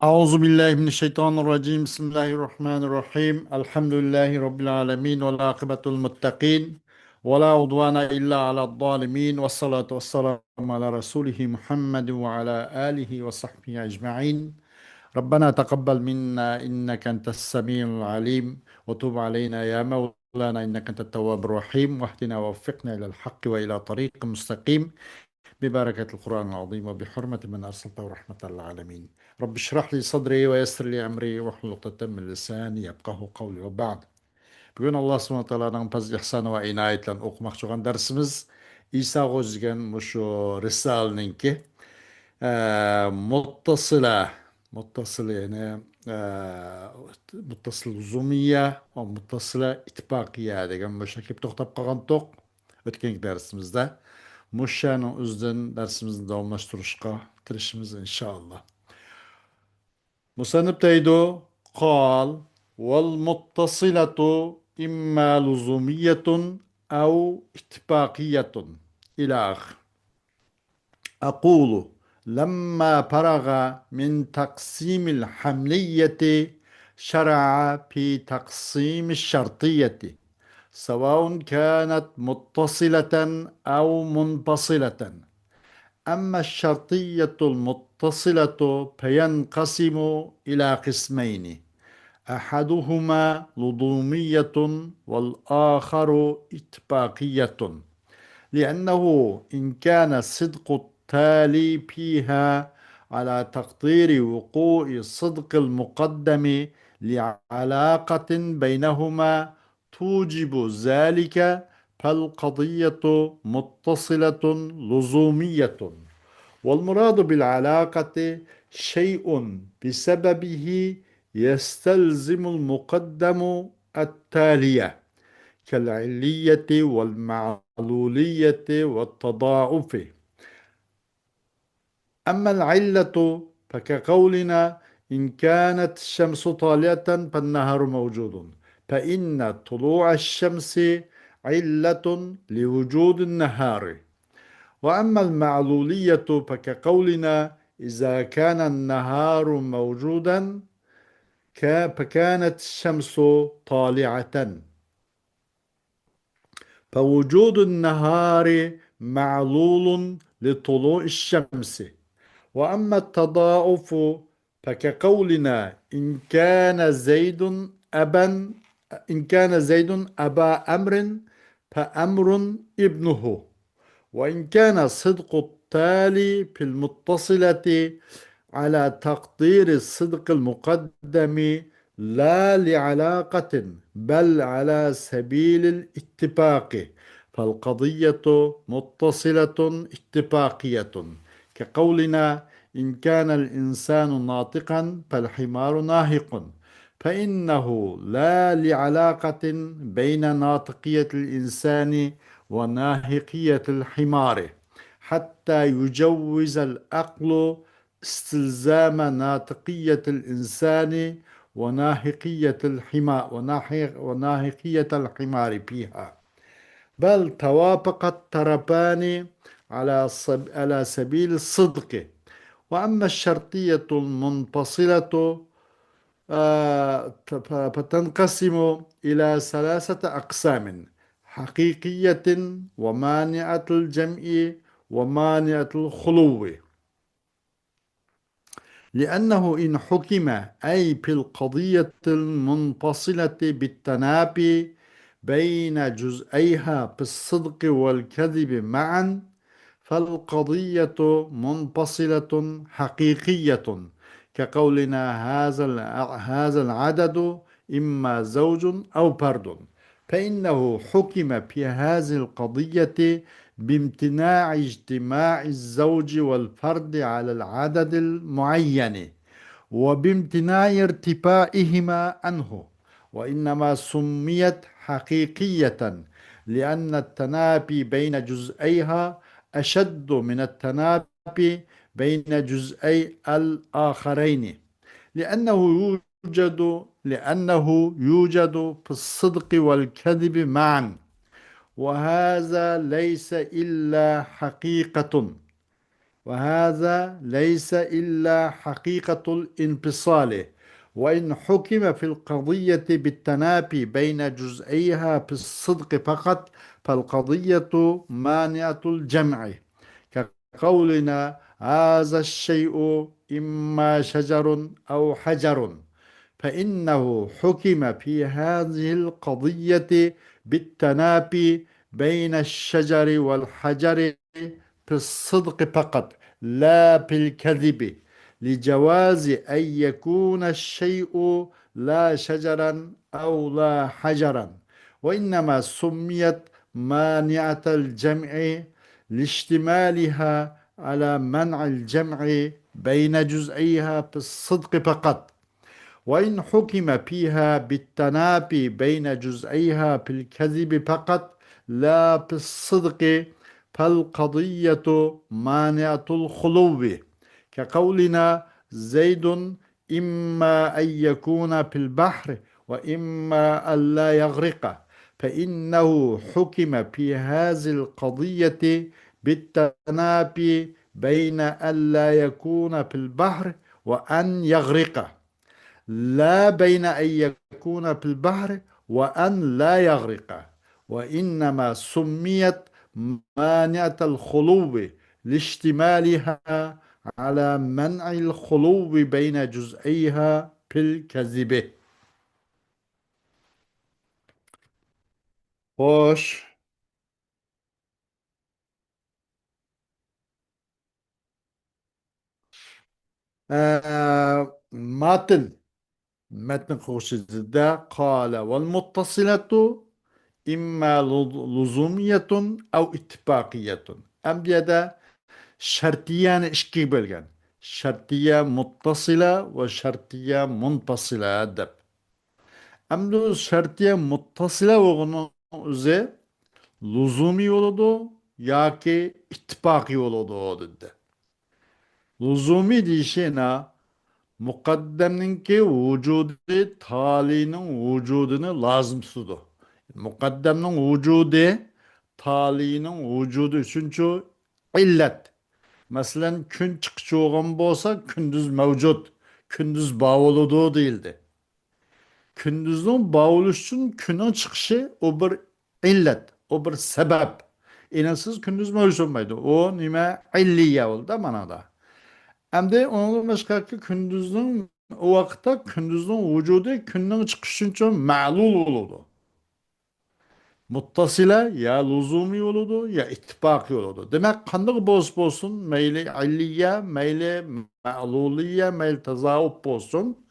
أعوذ بالله من الشيطان الرجيم. بسم الله الرحمن الرحيم. الحمد لله رب العالمين والعاقبة المتقين ولا عدوان إلا على الظالمين، والصلاة والسلام على رسوله محمد وعلى آله وصحبه أجمعين. ربنا تقبل منا إنك أنت السميع العليم، وتب علينا يا مولانا إنك أنت التواب الرحيم، واهدنا ووفقنا إلى الحق وإلى طريق مستقيم ببركة القرآن العظيم وبحرمة من أرسلته رحمة للعالمين. رب اشرح لي صدري ويسر لي أمري واحلل عقدة من لساني يفقهوا قولي. وبعد. Bugün Allah subhanahu wa ta'ala'nın paz ihsanı ve inayetle okumak çoğun dersimiz İsa Hoca'nın muşu Risale'ninki muttasıla muttasıla yani muttasıl uzumiye ve muttasıla ittibakiye degan bu şekilde to'xtab qolgan to'q o'tgan dersimizde. Muşşanın o'zidan dersimizni davomlashtirishga tirishimiz inshaalloh. Musannif deydi: قال والمتصلة إما لزومية أو اتفاقية إلى آخر. أقول لما فرغ من تقسيم الحملية شرع في تقسيم الشرطية، سواء كانت متصلة أو منفصلة. أما الشرطية المتصلة فينقسم إلى قسمين: أحدهما لزومية والآخر إطباقية، لأنه إن كان الصدق التالي فيها على تقدير وقوع الصدق المقدم لعلاقة بينهما توجب ذلك، فالقضية متصلة لزومية. والمراد بالعلاقة شيء بسببه يستلزم المقدم التالية، كالعلية والمعلولية والتضاعف. أما العلة فكقولنا إن كانت الشمس طالعة فالنهار موجود، فإن طلوع الشمس علة لوجود النهار. وأما المعلولية فكقولنا إذا كان النهار موجودا فكانت الشمس طالعة، فوجود النهار معلول لطلوع الشمس. وأما التضاعف فكقولنا إن كان زيد أبا أمر فأمر ابنه. وإن كان الصدق التالي في المتصلة على تقدير الصدق المقدم لا لعلاقة بل على سبيل الاتفاق، فالقضية متصلة اتفاقية، كقولنا إن كان الإنسان ناطقا فالحمار ناهق، فإنه لا لعلاقة بين ناطقية الإنسان وناهقية الحمار حتى يجوز العقل استلزام ناطقية الإنسان وناهقية الحمار فيها، بل توافق الطرفان على سبيل الصدق. وأما الشرطية المنفصلة فتنقسم إلى ثلاثة أقسام: حقيقية، ومانعة الجمع، ومانعة الخلو. لأنه إن حكم أي في القضية المنفصلة بالتنافي بين جزئيها بالصدق والكذب معا، فالقضية منفصلة حقيقية، كقولنا هذا العدد إما زوج أو فرد، فإنه حكم في هذه القضية بامتناع اجتماع الزوج والفرد على العدد المعين، وبامتناع ارتفاعهما عنه، وإنما سميت حقيقية لأن التنافي بين جزئيها أشد من التنافي بين جزئي الآخرين، لأنه يوجد في الصدق والكذب معا، وهذا ليس إلا حقيقة، وهذا ليس إلا حقيقة الانفصال. وإن حكم في القضية بالتنافي بين جزئيها بالصدق فقط، فالقضية مانعة الجمع، كقولنا هذا الشيء إما شجر أو حجر، فإنه حكم في هذه القضية بالتنافي بين الشجر والحجر بالصدق فقط، لا بالكذب، لجواز أن يكون الشيء لا شجرا أو لا حجرا. وإنما سميت مانعة الجمع لاشتمالها على منع الجمع بين جزئيها بالصدق فقط. وإن حكم فيها بالتنافي بين جزئيها بالكذب فقط لا بالصدق، فالقضية مانعة الخلو، كقولنا زيد إما أن يكون في البحر وإما أن لا يغرق، فإنه حكم في هذه القضية بالتنافي بين أن لا يكون في البحر وأن يغرق، لا بين أن يكون في البحر وأن لا يغرق. وإنما سميت مانعة الخلو لاشتمالها على منع الخلو بين جزئيها في الكذب. خوش. ماتن متن خوش زده قال والمتصلة إما لزومية أو اتفاقية. أم ديدا شرطيان اشكي بلغن: شرطية متصلة وشرطية منفصلة دب. أم دو شرطية متصلة وغنو زي لزومي oludu ya ki ittifaki oludu dedi. Luzumi diyişine mukaddemninki vücudu talinin vücudunu lazımsıdı. Mukaddemnin vücudu talinin vücudu üçüncü illet. Mesela gün çıkışı olan olsa gündüz mevcut. Gündüz bağlıdır değildi. Gündüzün bağoluşun günün çıkışı o bir illet, o bir sebep. İnansız gündüz mevcut olmaydı. O nime illiye oldu manada. Hem de onun başka ki gündüzün o vakitte gündüzün vücudu günün çıkışı için ma'lul olurdu. Muttasile ya lüzumi oludu ya ittifaki oludu. Demek kandık olsun meyli illiye, meyli ma'luliye, meyli tezavüp olsun.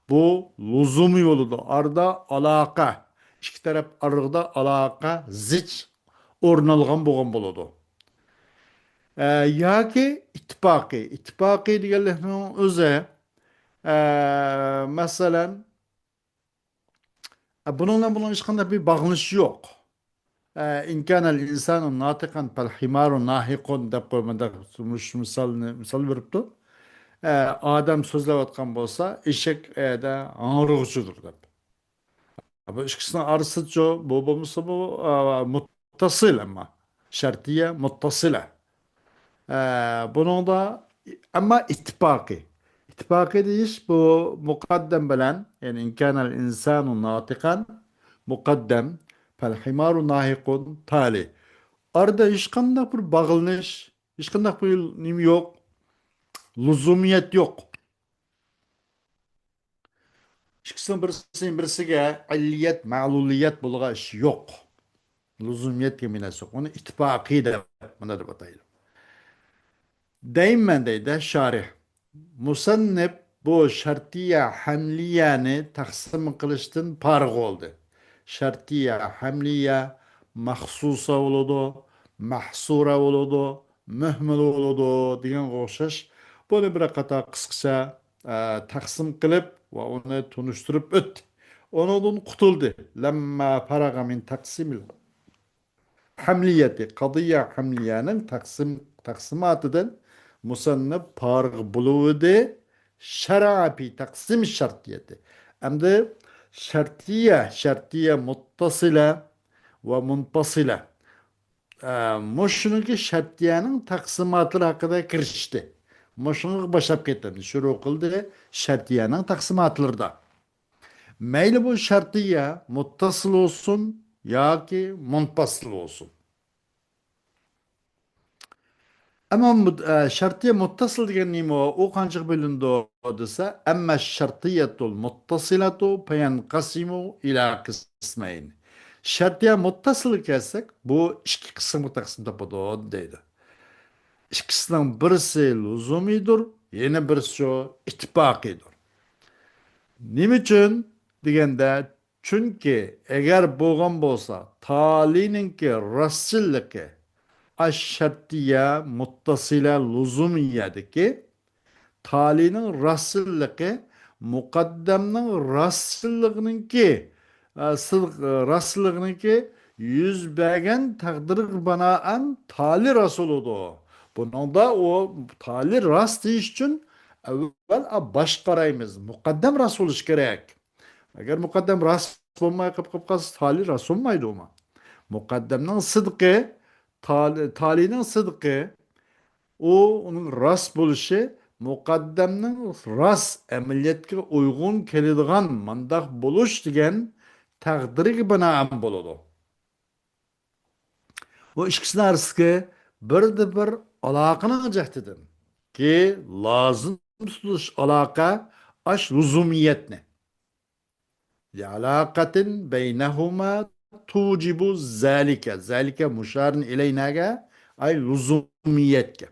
Bu lüzumi oludu. Arada alaka. İki taraf arada alaka ziç ornalgan boğan buludu. Ya ki ittifaki. İttifaki diyelim öze mesela bununla hiç bir bağlanışı yok. إن كان الإنسان ناطقا فالحمار ناهق deb koymada misal beripti. Adam so'zlayotgan bo'lsa, eshak ang'irg'uchidir deb. Bu ikkisini arasida bu bo'lmasa bu muttasil amma shartiya muttasila. Buningda amma ittifoqi. İttifakı deyiş bu mukaddem bilen yani in kana insanu natiqan mukaddem fel himaru nahikun tali. Arada hiç kandak bir bağlanış, hiç kandak bir nim yok, lüzumiyet yok. İkisinin birisiga illiyet, ma'luliyet bulga iş yok. Lüzumiyet yeminesi yok. Onu ittifakı da buna da batayım. Daimen de şarih. Musannif bu şartiye hamliyani taksim kılıştın parg oldu. Şartiye hamliye mahsusa oludu, mahsura oludu, mühmel oludu degan o'xshash. Bunu bir qata qisqacha taksim qilib va uni tunishtirib o'tdi. Ondan qutuldi. Lamma faraga min taksimil hamliyeti, qadiyya hamliyaning taksimatıdan musannif parg buluvdi şer'a fi taksim şartiyeti. Hem de şartiye muttasile ve muntasile. Moşununki şartiyenin taksimatları hakkında kirişti. Moşunu başlap kettirdi. Şuru kıldı şartiyenin taksimatları. Meyli bu şartiye muttasıl olsun ya ki munfasıl olsun. Ama şartiye muttasıl degen nime o kançık bölündü o dese emme şartiyetul muttasilatu peyenqasimu ila kısmeyn. Şartiye muttasıl kelsek bu iki kısmı taksim tapadı o deydi. İkisinden birisi lüzumidir, yeni birisi o ittifakidir. Nim için degende çünkü eğer boğan bolsa talininki rastçılıkı aşşartiye muttasile lüzumiyedeki talinin rastçılıkı mukaddemnin rastçılığınınki rastlığınınki yüz bergen takdir banaen tali rasuludu. Bunun da o tali rast iş için evvel baş karayımız. Mukaddem rasul iş gerek. Eğer mukaddem rast olmaya kapkapkaz tali rast olmaydı ama. Mukaddemnin sıdkı, talinin sıdkı, onun rast buluşu, mukaddemnin rast emniyetke uygun keladigan mandak buluş degen takdiri binaen boludu. Bu ikisinin arasındaki bir alakını cehdidim. Ki lazım tutuş alaka aş lüzumiyetne. Li alakatin beynehuma tucibu zalike. Zalike muşarin ileynaga ay lüzumiyetke.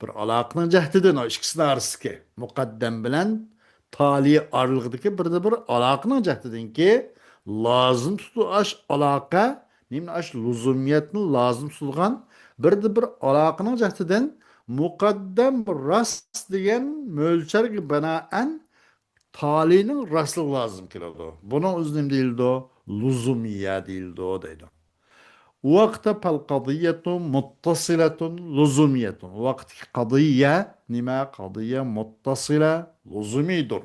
Bir alaqını cəhdidin o ikisini arasındaki muqaddem bilen tali aralığındaki bir alaqını cəhdidin ki lazım tutu aş alaqa nimin aş lüzumiyetini lazım tutulgan bir alaqını cəhdidin muqaddem rast degan mölçerge binaen talinin rastlığı lazım keladi. Bunun özünüm değildi o, lüzumiye değildi o deydi. وقت فالقضية متصلة لزومية وقت قضية نما قضية متصلة لزوميدر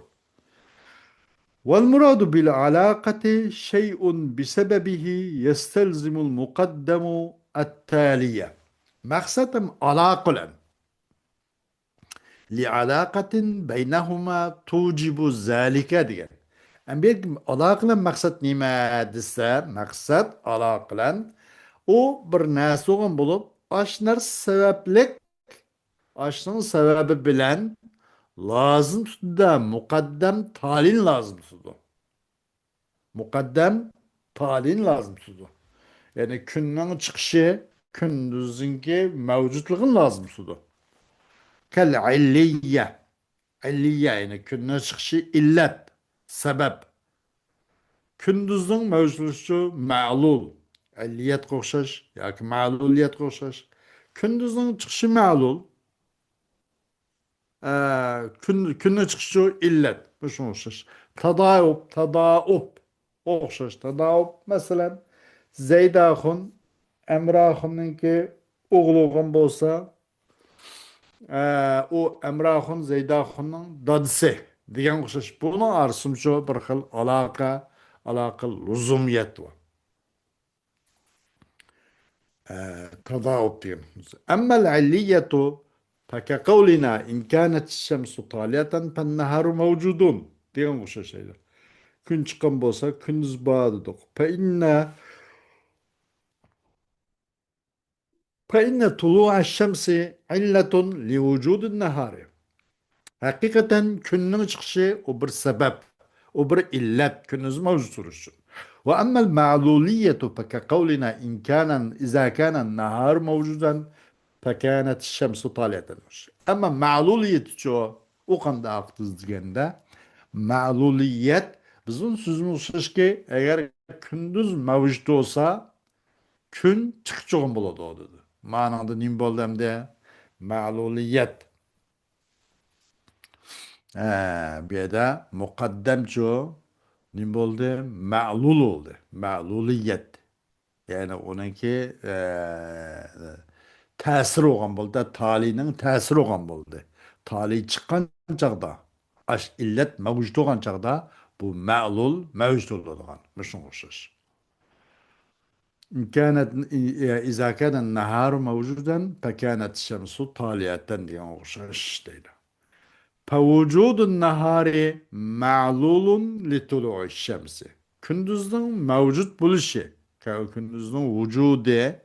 والمراد بالعلاقة شيء بسببه يستلزم المقدم التالية مقصد علاقة لعلاقة بينهما توجب ذلك ديگر أم بيك علاقة مقصد نما دسته مقصد علاقة o bir narsa olgan bulup aşnar sebeplik aşının sebebi bilen lazım tutdu mukaddem talin lazım tutdu. Mukaddem talin lazım tutdu. Yani günün çıkışı gündüzünki mevcutluğun lazım tutdu. Kel illiye. İlliye yani günün çıkışı illet. Sebep. Gündüzün mevcutluğu ma'lul. İlliyet koşaş. Ya ki ma'luliyet koşaş. Gündüzün çıkışı ma'lul. Künne çıkışı illet. Bu şunu okşaş. Tadaup. Okşaş. Tadaup. Mesela Zeydahun, Emrahun'un ki oğluğun bolsa o Emrahun Zeydahun'un dadısı diyen okşaş. Bunu arsımcı bir xil alaka lüzumiyet var. تضاؤل ديهم أما العلية فكقولنا إن كانت الشمس طالعة فالنهار موجود ديهم وش şeyler. Gün çıkan bolsa gündüz bağlıdır. فإن طلوع الشمس علة لوجود النهار. Hakikaten günün çıkışı o bir sebep, o bir illet, günümüz mevcut duruşu. Ve emmel ma'luliyetu feke kavlina in kanen, izâ kanen nahar mevcudan fekânet şemsu taliyetenmiş. Ama ma'luliyet çoğu o kanda aktız digende ma'luliyet bizim sözümüz ki eğer gündüz mevcut olsa gün çıkacağım buladı o dedi. Manada nim boldu hem de ma'luliyet. Bir de mukaddemço ne oldu? Ma'lul oldu. Ma'luliyet. Yani onunki tesir olgan buldu. Talinin tesir olgan buldu. Tali çıkan çağda aş illet mevcut olgan çağda bu ma'lul mevcut olgan. Mışın okşaş. إن كانت إذا كان النهار موجودا فكانت الشمس طالعة diye okşaş değil. فوجود النهار معلول لطلوع الشمس. Gündüzün mevcut buluşu. Gündüzün vücudu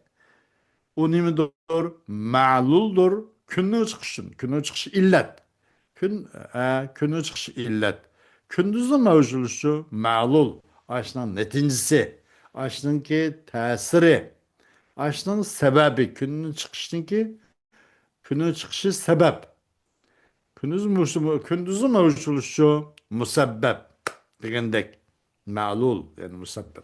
o nimidir? Ma'luldur. Günün çıkışın. Günün çıkışı illet. Günün çıkışı illet. Gündüzün mevcutluğu ma'lul. Aşının neticesi. Aşının ki tesiri. Aşının sebebi. Günün çıkışı sebep. Gündüzün mevcutluğu musebbep. Degandek. Ma'lul yani musebbep.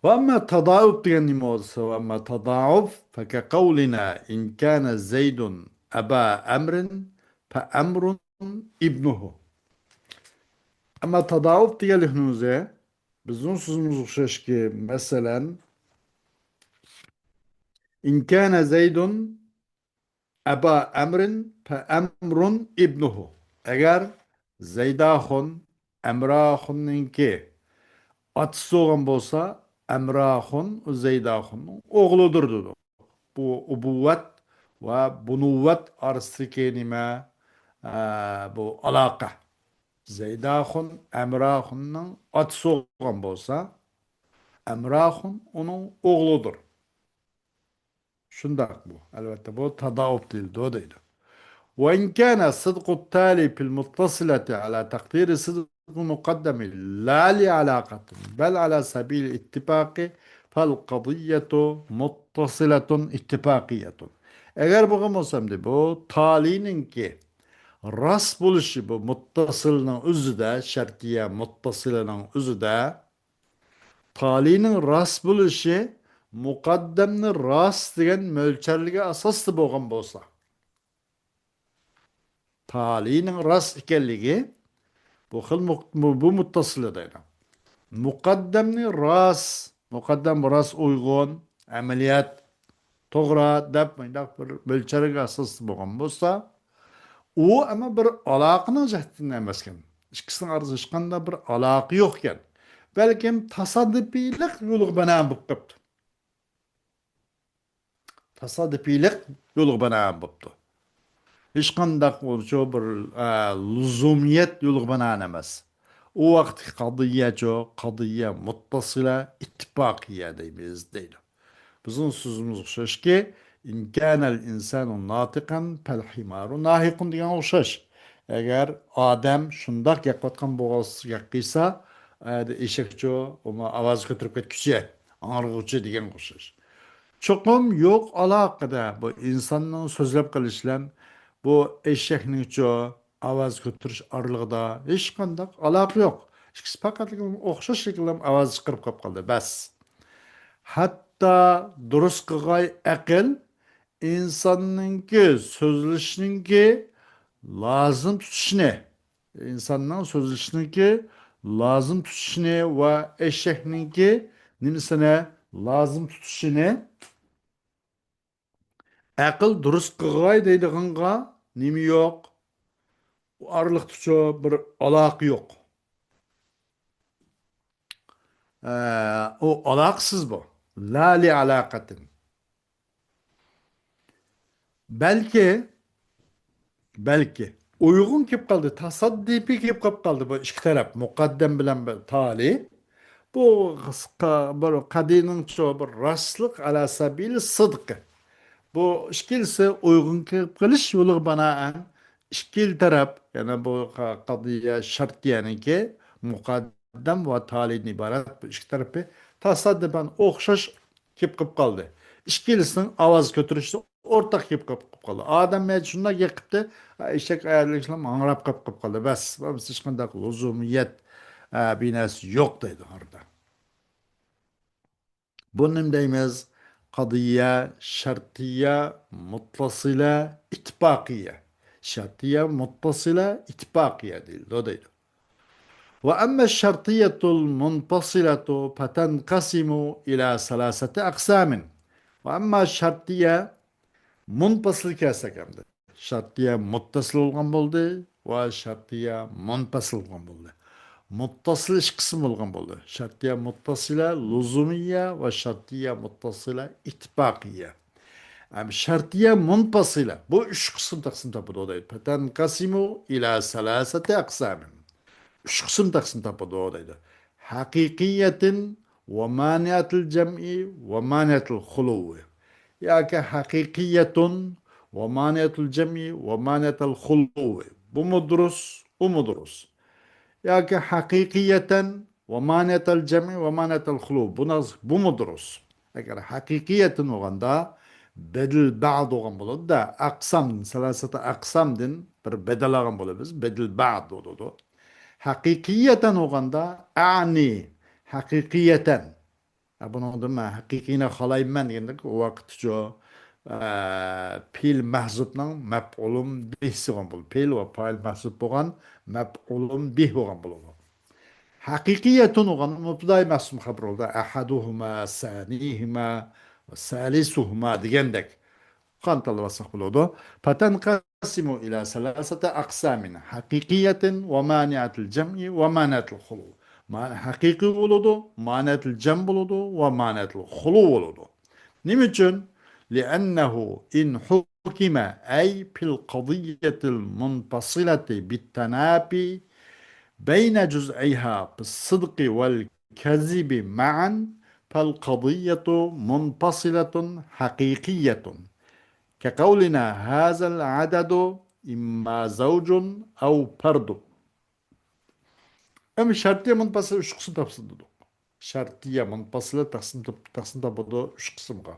وأما التضاعف يعني موضوع وأما التضاعف فكقولنا إن كان زيد أبا أمر فأمر ابنه. Ama tadavuf diyelim bizim sözümüz şaş ki mesela in kana Zeydun aba emrin fe emrun ibnuhu. Eğer Zeydahun emrahunninki atısı olan bolsa emrahun Zeydahun'un oğludur dedi. Bu ubuvvet ve bunuvvet arasındaki nime bu alaka. Zeydahun Emrahun'un atısı olan bolsa Emrahun onun oğludur. Şundak bu. Elbette bu tadavuk değildi o değil. وإن كان الصدق التالي في المتصلة على تقدير صدق مقدم لا لعلاقة بل على سبيل الاتفاق فالقضية متصلة اتفاقية. Eğer bu olsam bu talinin ki rast buluşu bu muttasılının özü de şartiye muttasılının özü de talinin rast buluşu mukaddemni rast degan mo'lcharligiga asosli bo'lgan bo'lsa talinin rast ekanligi bu xil bu muttasila deydi. Muqaddamni rast muqaddam rast uyg'un amaliyat to'g'ri deb bundoq bir mo'lchariga asosli bo'lgan bo'lsa u ama bir aloqani jihatdan emas ekan. İkisinin arasida hech qanday bir aloqa yo'q ekan. Balkim tasodifiylik yo'liga banan bo'lib qolibdi. Tasodifiylik yo'liga banan bo'libdi. Hech qanday o'sha bir luzumiyat yo'liga banan emas. U vaqtki qadiyya muttasila ittifoqiya deymiz deydi. Bizim sözümüz o'xshash ki in kanal insanu natiqan fal himaru nahiqun degan o'xshash. Agar odam shundoq gapirayotgan bo'lsa, eshakchi uni ovoz ko'tarib ketguchi, ang'irg'uchi degan o'xshash. Cho'qim yo'q aloqada bu insonning so'zlab qilishlan bu eshakningcho ovoz ko'tarish oralig'ida hech qanday aloqa yo'q. Ikkisi faqat o'xshash shaklda ovoz chiqarib qoldi, bas. Hatta durust qilg'ay aql insonninki so'zlashninki lozim tutishni insonning so'zlashninki lozim tutishni va eshakninki nimasini lozim tutishini aql durust qilg'ay deydiganga nima yo'q orliqcha bir aloqa yo'q. O aloqasiz bu. La li alaqatin. Belki uygun kelib qoldi, tasaddifiy kelib qoldi bu ikki taraf, muqaddam bilan tali. Bu bir qadiningcha bir rostlik ala sabili sidq. Bu ikkalisi uygun kelib qilish yo'liga binoan ikkil taraf, yana bu qadiya shart yaniki muqaddam va talidan iborat bu ikki tarafi tasaddiban o'xshash kelib qoldi. İkkilisinin ovoz ko'tarishi o'rtaq kelib qoldi. Odam shunday yiqibdi, eshak ayirliklar angrab qolib qoldi. Bas, hech qanday luzumiyat binasi yo'q deydi orada. Bunu nima deymiz? Qadiya, shartiya, muttasila, ittifoqiya. Shartiya, muttasila, ittifoqiya deydi. وأما الشرطية المنفصلة فتنقسم إلى ثلاثة أقسام. وأما الشرطية منفصل كاسكمد. Şartiye muttasıl olgan buldu ve şartiye munfasıl olgan buldu. Muttasil ish qismi bo'lgan bo'ldi. Shartiya muttasila, luzumiyya va shartiya muttasila ittifoqiyya. Am shartiya munfasila. Bu üç kısım taqsim topadi deydi. Fatanqasimu ila salasati aqsamin. Üç kısım taqsim topadi deydi. Haqiqiyatin ve maniatul jam'i ve maniatul khuluwi. Yoki haqiqiyatun ve maniatul jam'i ve maniatul khuluwi. Bu mudrus, u mudrus. Yoki haqiqiyatan ve maniatul jam'i ve maniatul khuluwi. Bu mudrus. Agar haqiqiyatun olganda bedel ba'd olgan bo'ladi da aqsam salasata aqsamdin bir bedel olgan bo'lamiz bedel ba'd bo'ladi haqiqiyatan olganda ani haqiqiyatan buni nima haqiqiyni xohlayman degandek u vaqtcha fe'l mahzubning maf'ulun bih bo'lgan bo'ladi fe'l va fa'il mahzub bo'lgan maf'ulun bih bo'lgan bo'ladi haqiqiyatun olgan mubtada'i mahzub xabar bo'ldi ahaduhuma sanihima salisuhuma degandek qantalvasak bo'ladi fatanqasimu ila salasata aqsamin haqiqiyatin va maniatil jam'i va maniatil xulu haqiqiy bo'ladi maniatil jam bo'ladi va maniatil xulu bo'ladi nima uchun لأنه إن حكم أي في القضية المنفصلة بالتنافي بين جزئيها بالصدق والكذب معا فالقضية منفصلة حقيقية كقولنا هذا العدد إما زوج أو فرد أما شرطية منفصلة üç kısım tafsirde. Şartiye منفصلة تقسم تبدو üç kısımga.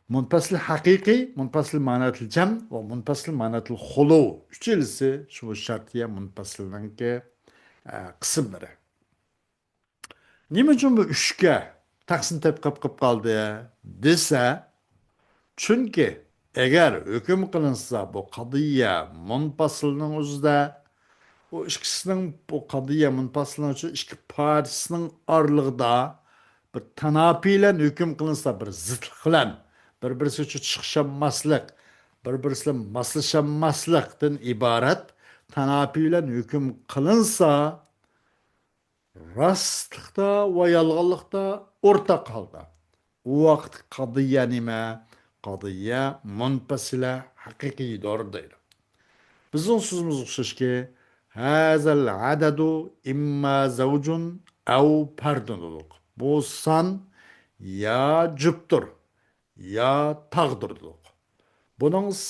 Munfasil hakiki, munfasil manatil cem ve munfasil manatil hulu. Üçüncüsü şu şartiye munfasilninki kısımları. Nima uchun bu üçga taqsim tep qilib qoldi desa, chunki agar hukm qilinsa bu qadiya munfasilning o'zida bu ikkisining bu qadiya munfasilning uchun ikki partisining oralig'ida bir tanapi bilan hukm qilinsa bir zidlik bilan bir-birisi uchun chiqishamaslik bir-birisi bilan moslashamaslikdan iborat tanapi bilan hukm qilinsa rastlıkta ve yalğanlıkta ortak halda. O vaqt qadiyya nima? Qadiyya munfasila haqiqiy doğrudaydı. Bizning so'zimiz o'xshashki, hazal adadu imma zavjun aw fardun dedik. Bu son ya cüptür ya taqdir dedik.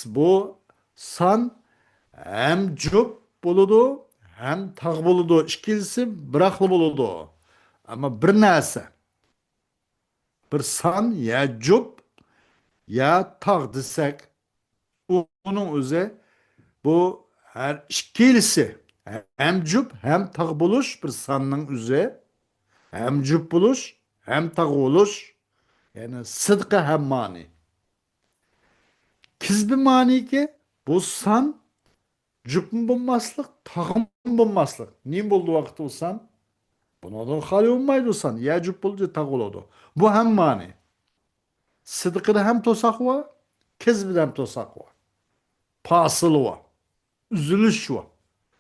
Bu son hem cüp buludu hem taq buludu. İkilisi bıraklı buludu. Ama bir narsa bir san ya cüp ya taq desek onun özü bu her ikilisi hem cüp hem taq buluş bir sanның özü hem cüp buluş hem taq buluş yani sıdkı hem mani. Kizbi mani ki bu san cüpün bulmaslık, tağım bulmaslık. Neyim buldu vakti olsan? Bundan hali olmaydı olsan. Ya cüp bulunca tağ oldu. Bu hem mani. Sıdıkıda hem tosak var, kezbide hem tosak var. Pasılı var. Üzülüş var.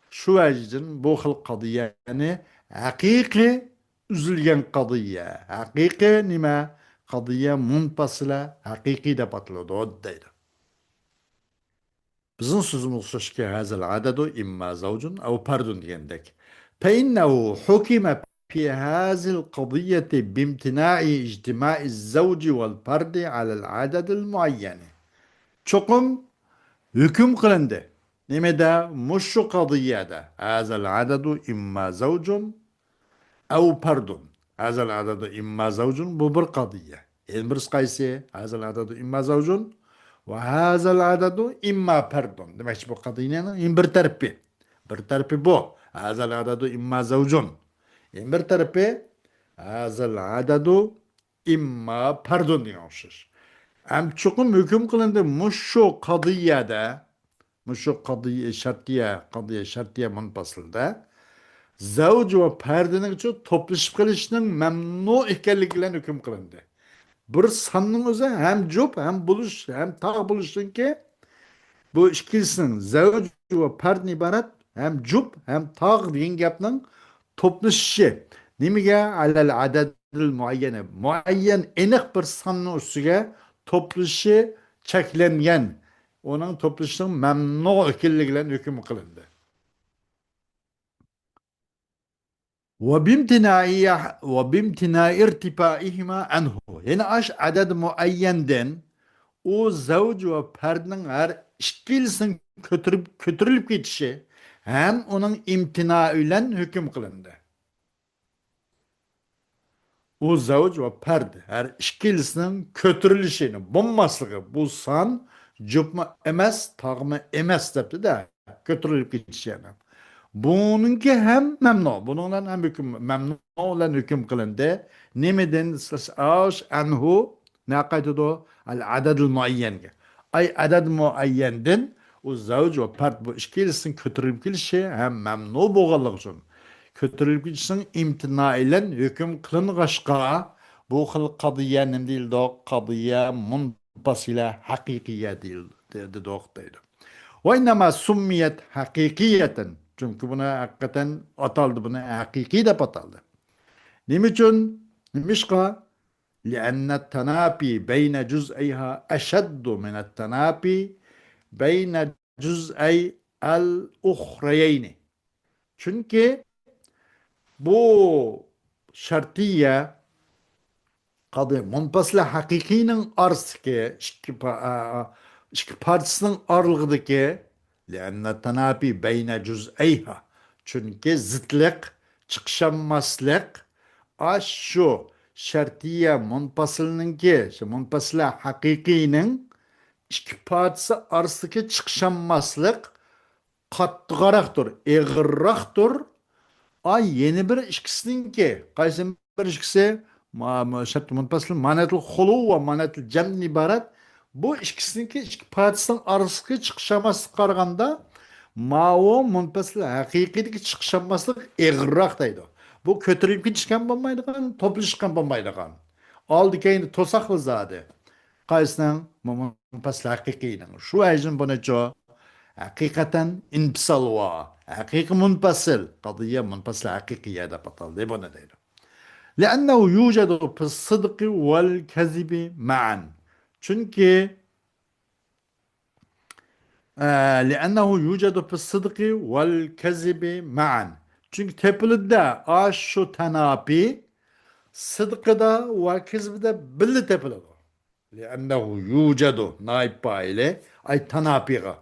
Şu vecdin bu hıl kadıya yani hakiki üzülgen kadıya. Hakiki nime? Kadıya munfasıla hakiki de patladı. O deydi. Bizim sözümüz o'xshashki hazal adadu imma zawjun aw fardun degandek. فإنه حكم في هذه القضية بامتناع اجتماع الزوج والفرد على العدد المعين. Çokum hüküm kılındı. Nemede muşu kadiyede hazal adadu imma zawjun aw fardun. Hazal adadu imma zawjun bu bir kadiye. En bir qaysi hazal adadu imma zawjun وهذا العدد إما فرد demek bu kadının bir tarafı bir tarafı bu هذا العدد إما زوج bir tarafı هذا العدد إما فرد diyormuş. Hem çokum hüküm kılındı muşu kadiyede muşu kadiye şartiye munfasılda zavc ve perdinin için toplaşıp kalışının memnu ekanligiyle hüküm kılındı. Bir sanның özü hem cüp hem buluş hem tağ buluşsun ki bu ikisinin zavj ve pardın ibaret hem cüp hem tağ degan gapning to'plashishi nimaga alal adadil muayyana muayyan aniq bir sonning ustiga to'plashi cheklangan uning to'plashining mamnu ekanligi bilan hukm qilindi. وبامتناع ارتفاعهما عنه yani aş adad muayyenden o zavj ve perdinin her ikkilisinin kötürülüp gitişi hem onun imtina ile hüküm kılındı. O zavj ve perd her ikkilisinin kötürülüşünü bulmaslığı bu san cübme emez tağma emez depti de kötürülüp gitişi yani. Bununki hem memnu. Bununla hem hüküm memnu olan hüküm kılındı. Nemeden ağaç anhu ne kaydı al adadil muayyenge. Ay adad muayyenden o zavj ve part bu işkilisinin kötürülüp gelişi hem memnu boğalık için. Kötürülüp gelişinin imtina ile hüküm kılıngaşka bu xil kadıya nem değil de kadıya munfasile hakikiye değil dedi deydi. Ve innema summiyet hakikiyeten. Çünkü buna hakikaten ataldı, buna hakiki de ataldı. Niçin için? Nimişka? لأن التنافي بين جزئيها أشد من التنافي بين جزئي الأخريين. Çünkü bu şartiye kadı munfasla hakikinin arzdaki iki partisinin aralığındaki لأن التنافي بين جزئيها çünkü zıtlık çıkışanmazlık şu şartiye munfasılınki munfasla hakikinin iki partisi arasındaki çıkışanmazlık kattıqaraktır, eğirraktır. Yeni bir ikisininki qaysi bir ikisi şart munfasıl manatul hulu ve manatul cem'den ibaret. Bu ikisininki iki partisinin arasındaki çıkışamazlık qaraganda o munfasıl hakikideki çıkışamazlık eğirrak deydi. Bu kötürüp gitişken bolmaydigan, toplashgan bolmaydigan. Aldı keyni tosaqlı zade. Qaysının munfasıl hakikinin. Şu ajin buna jo hakikaten inpisal va. Hakiki munfasıl. Qadiyya munfasıl hakikiye de batal. De buna deydi. لأنه يوجد في الصدق والكذب معا. Çünkü لأنه يوجد في الصدق والكذب معا. Çünkü tepilide şu tenapi sıdkıda ve kızbıda birli tepilide. لأنه يوجد naib ile ay tenapiga.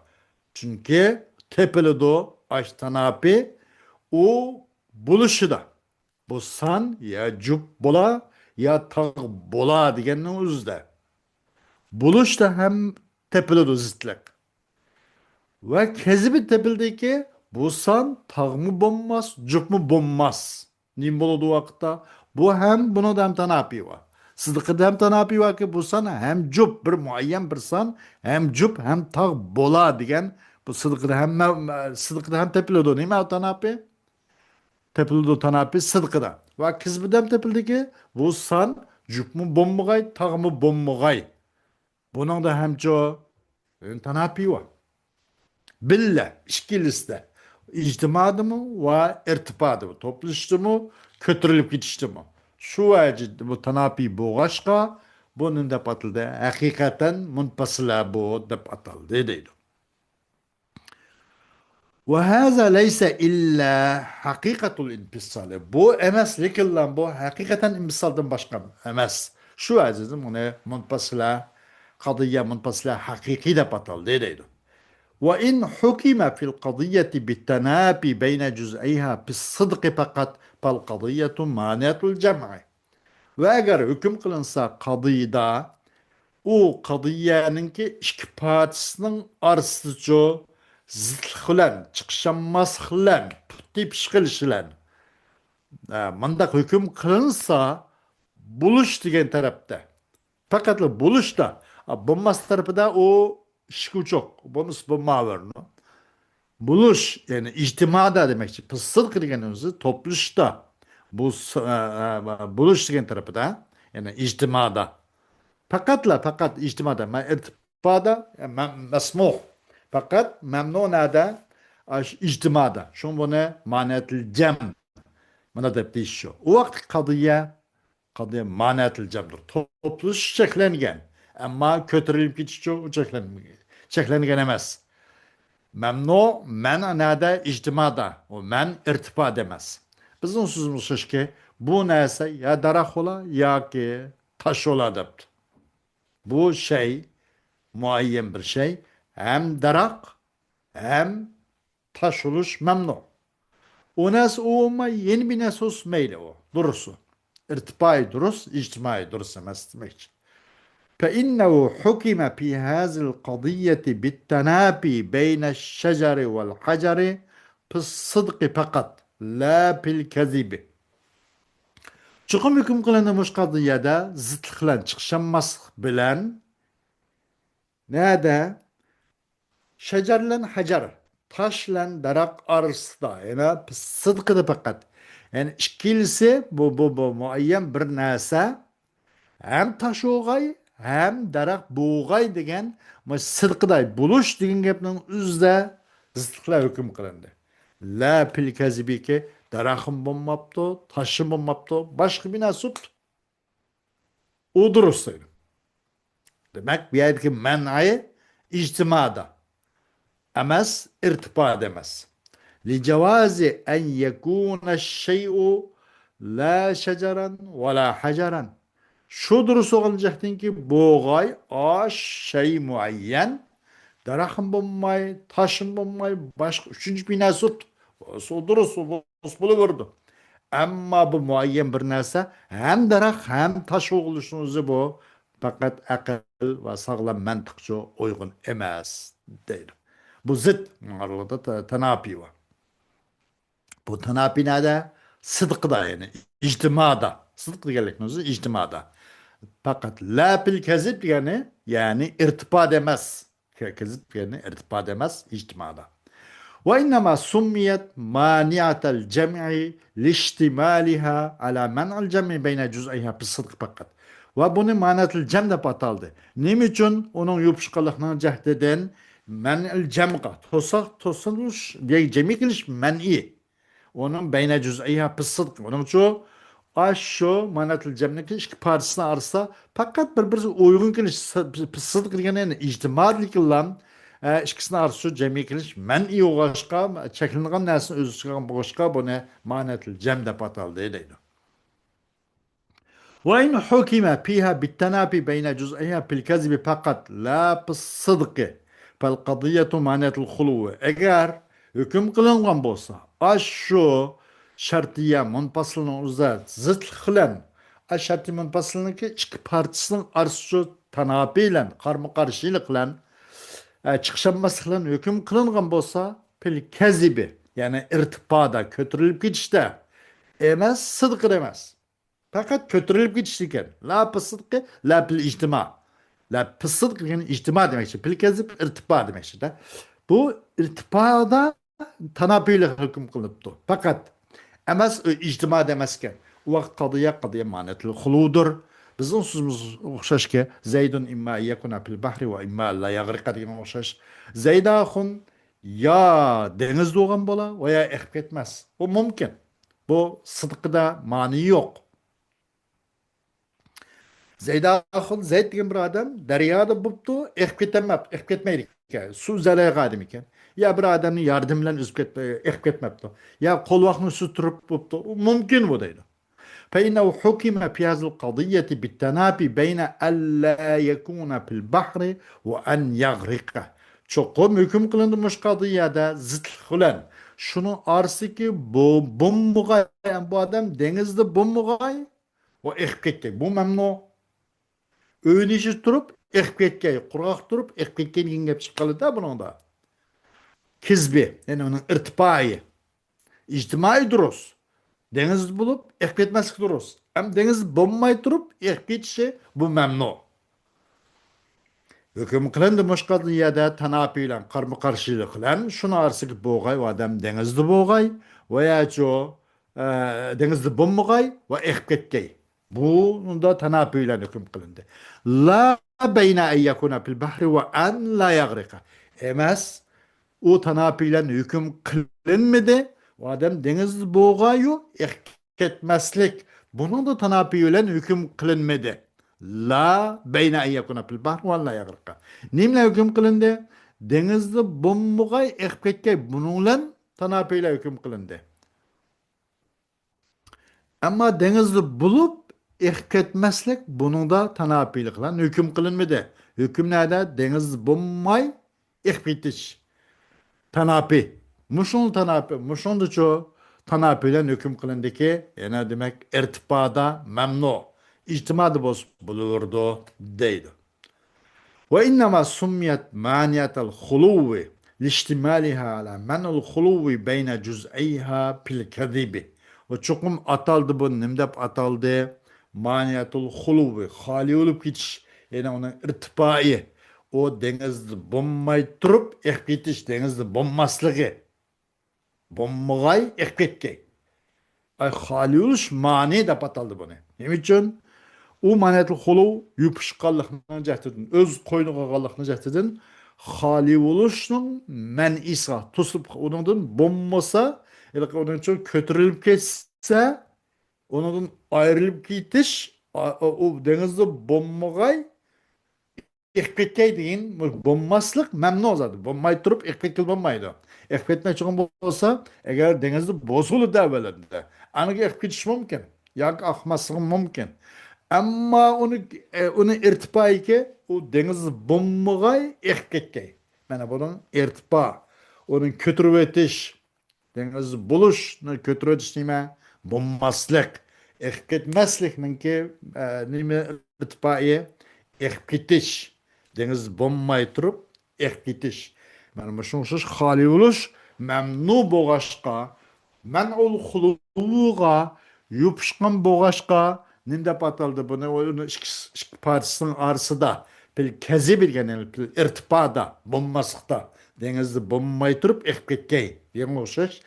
Çünkü tepilide aş tenapi o buluşuda. Bu san ya cüb bola ya tağ bola digenin özde. Buluş da hem tepilide zıtlık. Ve kezibi tepildeki bu san tağ mı bonmaz, cüb mü bonmaz. Nim boludu vakitte. Bu hem bunu da hem tanapi var. Sıdıkı da hem tanapi var ki bu san hem cüb bir muayyen bir san hem cüb hem tağ bola digen bu sıdıkı da hem tepilide değil mi tanapi? Tepilide tanapi sıdıkı da. Ve kezibi de hem tepildeki bu san cüb mü bonmugay, tağ mı bonmugay. Bunun da hem co tanapi var. Bille, işkilisi de. İctimadı mı ve irtibadı mı? Toplaştı mı? Kötürülüp gitişti mi? Şu vecid bu tanapi boğaşka bunun da patıldı. Hakikaten munfasıla bu da patıldı deydi. Ve haza leyse illa hakikatul infisali. Bu emez lekin bu hakikaten infisaldan başka emez. Şu vecid bunu munfasıla kadıyya munfasıla hakiki de patıldı deydi. وإن حكم في القضية بالتنافي بين جزئيها بالصدق فقط فالقضية مانعة الجمع. Ve eğer hüküm kılınsa kadıda o kadıyanınki iki partisinin arasıcı zıtlıklan, çıkışanmazlıklan, tip şıkılışlan mandak hüküm kılınsa buluş diyen tarafta. Fakat buluş da bulmaz tarafı da o şıkı çok. Bonus bulma var. Buluş yani içtimada demek. Pısırk diyenimizi topluşta. Bu buluş diyen tarafı da yani içtimada. Fakat içtimada ma irtifada mesmuh. Fakat memnunada içtimada. Şun bunu manetil cem. Buna dep deyişiyor. O vakit kadıya manatil cemdir. Topluş çeklengen. Ama kötürülüp geçiyor, çeklengen emez. Memnu men nada ictimada. O men irtifa demez. Bizim sözümüz ki bu neyse ya darak ola ya ki taş ola depti. Bu şey muayyen bir şey. Hem darak hem taş oluş memnu. O nas o ama yeni bir nesos meyle o. Durusu. İrtifai durus, ictimai durus demez demek. فإنه حكم في هذه القضية بالتنافي بين الشجر والحجر بالصدق فقط لا بالكذب. Çıkım hüküm kılınmış kadıyada zıtlıkla çıkışamaz bilen ne şecerlen hacer taşla darak arasında yani sıdkıdı fakat yani ikilisi bu muayyen bir nasa hem taş oğay hem darak boğay degen sıdkıday buluş degen gapning üzde zıtlıkla hüküm kılındı. La pil kezibi ki darakım bulmaptı, taşım bulmaptı, başka bir nasut o durustaydı. Demek bir yerdeki men'ayı ictimada. أمس ارتباط أمس لجواز أن يكون الشيء لا شجرا ولا حجرا şu durusu olacaktın ki boğay şey muayyen darahın bulmay, taşın bulmay, başka üçüncü bir nesut o durusu buluverdi. Ama bu muayyen bir narsa hem darak hem taş oluşunuzu bu fakat akıl ve sağlam mantıkça uygun emez değil. Bu zıt arada tenapi var. Bu tenapi nerede? Sıdıkta yani. İctimada. Sıdık diyelim nasıl? İctimada. Fakat la bil kezip yani irtifa demez. Kezip yani irtifa demez içtimada. وإنما سميت مانعة الجمع لاشتمالها على منع الجمع بين جزئيها بالصدق فقط. Ve bunu manatil cem de bataldı. Nim için onun yupuşkalıklarını cehdeden men'il cemqa. Tosuluş diye cemi kiliş men'i. Onun beyne cüz'iyha pısıdk. Onun için aşo manatil cem'deki iki partisine arsa fakat birbirine uygun kiliş pısıdk yani ictimadlik olan ikisini arası cemi kiliş men'i oğaşka çekilingan nesin özü çıkan boğaşka bunu manatil cem de bataldı deydi. وإن حكم فيها بالتنافي بين جزئيها بالكذب فقط لا بالصدق فالقضية معنات الخلو eğer hüküm kılıngan bolsa aşu şartiya munfasılın uzat zıt kılan şartı munfasılın ki iki partisinin arası tanapiyle karma karşılık kılan çıkışanması kılan hüküm kılıngan bolsa pil kezibi yani irtifada kötürülüp gidişte emez sıdkı demez. Fakat kötürülüp gidiştiken la pısıdkı la bil ictima. La pısıdkı yani ictima demek için. Bil kezip irtiba demek için. Bu irtipada tanabüyle hüküm kılıptı. Fakat emez ictima demezken o vakit kadıya manetli huludur. Bizim sözümüz okşaş ki Zeydun imma yekuna fil bahri ve imma la yagrika diye okşaş. Zeyd ahun ya deniz doğan bola veya ehb etmez. Bu mümkün. Bu sıdkıda mani yok. Zeyd degan bir adam daryoda bo'libdi, eqib ketmaydi ekan. Suv zalay qadim ekan. Ya bir odamni yardım bilan uzib eqib ketmabdi. Ya qo'lvoqni suturib bo'libdi. U mumkin bu deydi. فإنه حكم في هذه القضية بالتنافي بين ألا يكون في البحر وأن يغرق. Çoğum hüküm kılınmış kadıyada zıtlık olan. Şunu arsı ki bu muğay, yani bu adam denizde muğay o eqib bu memnu. Öğünüşü turup, ekmekke, kurak durup, ekmekke yengep çıkalı da bunun da. Kizbi, yani onun irtifai, ictimai duruz. Deniz bulup, ekmetmezlik duruz. Hem deniz bulmay durup, ekmetçi bu memnu. Hüküm kılındı muşkadı ya da tanapiyle karma karşılığı kılan, şunu arsık boğay, o adam denizde boğay, veya ço denizde bulmugay ve ekmekkey. Bu da tanapiyle hüküm kılındı. La beyne en yakuna fil bahri ve en la yagrika. Emez o tanapiyle hüküm kılınmadı. O adam denizde boğayo, ketmeslik. Bunun da tanapi bilen hüküm kılınmadı. La beyne en yakuna fil bahr ve la yagrika. Nimle hüküm kılındı? Denizde bombugay ekpekke bununla tanapi ile hüküm kılındı. Ama denizde bulup eketmeslik bunun da tanapilik lan hüküm kılınmadı. Hüküm nerede? Deniz bombay ekbitiş. Tanapi. Muşun tanapi. Muşun da çoğu tanapiyle hüküm kılındı ki yani demek irtifada memnu. İctimadı boz bulurdu deydi. Ve innema summiyet maniyetel huluvi liştimaliha ala menul huluvi beyne cüz'eyha pil kezibi. O çokum ataldı bu nimdep ataldı maniyetul huluvi hali olup gidiş yani onun irtifai o denizde bombay turup ekbitiş denizde bommaslığı bombagay ekbitke ay hali oluş mani de ataldı bunu. Yemin için o manetul hulu yupuşqanlıqni cəhdidin, öz qoynuğa qallıqni cəhdidin, xali oluşunun mən isa, tutup onundan bombasa, elə ki onun üçün kötürülüp geçse, onundan ayrılıp gitiş, o denizde bombagay, ihbetke deyin, bombaslık memnun oladı. Bombay durup ihbetkil bombaydı. İhbetmek için olsa, eğer denizde bozulu da evvelinde, anıgı ihbetiş mümkün, yak akması mümkün. Ama onu irtipa ki o deniz bombagay ihbetke. Yani bunun irtipa, onun kötürvetiş, deniz buluş, kötürvetiş nime, bombaslık, ihbetmezlik ki nime irtifayı, ihbetiş. Deniz bombay turup ihbetiş. Yani şunşuz hali oluş, memnu boğaşka, men ol huluğa, yupuşkan boğaşka, ninde pataldı bunu, onu iki partisinin arası da, bir kezi bir genel, bir irtipada, bombasıkta, denizde bombay turup ihbetkeyi, diyen oşuş,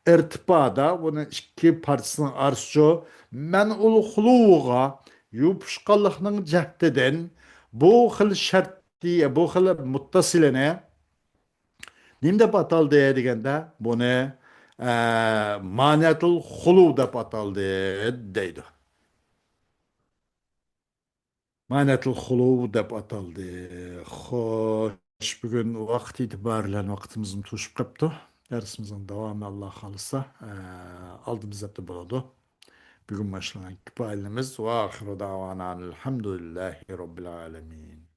irtipada, bunu iki partisinin arası, men ol huluğa, yupuşkanlıkның cəhdeden, bu xil şərtliyə, bu xil muttasilene nimdə ataldı degəndə bunu maniyatul xulu dep ataldı deydi. Maniyatul xulu dep ataldı. Xoş, bugün vaqt itibariyle vaxtımızın tuşup qaptı. Dersimizin devamı Allah kalırsa aldığımız da buladı. Bugün başlanan kifailimiz ve ahiru davana elhamdülillahi rabbil alemin.